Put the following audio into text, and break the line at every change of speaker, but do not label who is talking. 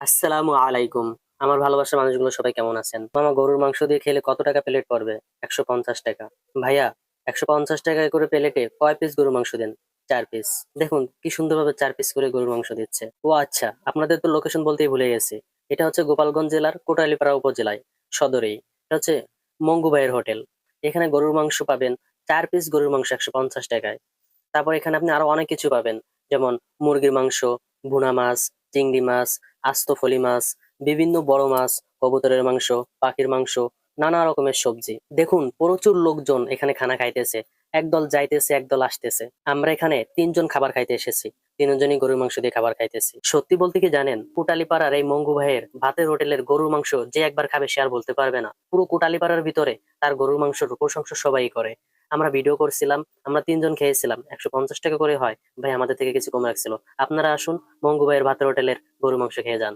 আসসালামু আলাইকুম। আমার ভালোবাসার মানুষগুলো সবাই কেমন আছেন? মামা, গরুর মাংস দিয়ে খেলে কত টাকা প্লেট পড়বে? ১৫০ টাকা। ভাইয়া, ১৫০ টাকায় করে প্লেটে কয় পিস গরুর মাংস দেন? ৪ পিস। দেখুন কি সুন্দরভাবে ৪ পিস করে গরুর মাংস দিচ্ছে। ও আচ্ছা, আপনাদের তো লোকেশন বলতেই ভুলে গেছি। এটা হচ্ছে গোপালগঞ্জ জেলার কোটালীপাড়া উপজেলায়, সদরেই। এটা হচ্ছে মঙ্গু ভাইয়ের হোটেল। এখানে গরুর মাংস পাবেন, ৪ পিস গরুর মাংস ১৫০ টাকায়। তারপর এখানে আপনি আরো অনেক কিছু পাবেন, যেমন মুরগির মাংস, ভুনা মাছ, চিংড়ি মাছ, আস্ত ফলি মাছ, বিভিন্ন বড় মাছ, কবুতরের মাংস, পাখির মাংস, নানা রকমের সবজি। দেখুন প্রচুর লোকজন এখানে খানা খাইতেছে, একদল যাইতেছে একদল আসতেছে। আমরা এখানে ৩ জন খাবার খাইতে এসেছি, ৩জনই গরুর মাংস দিয়ে খাবার খাইতেছি। সত্যি বলতে কি জানেন, কোটালীপাড়ার এই মঙ্গু ভাইয়ের ভাতের হোটেলের গরুর মাংস যে একবার খাবে সে আর বলতে পারবে না। পুরো কোটালীপাড়ার ভিতরে তার গরুর মাংসের প্রশংসা সবাই করে। আমরা ভিডিও করছিলাম, আমরা ৩জন খেয়েছিলাম, ১৫০ টাকা করে হয়। ভাই আমাদের থেকে কিছু কম রাখছিল। আপনারা আসুন, মঙ্গু ভাইয়ের ভাতের হোটেলের গরুর মাংস খেয়ে যান।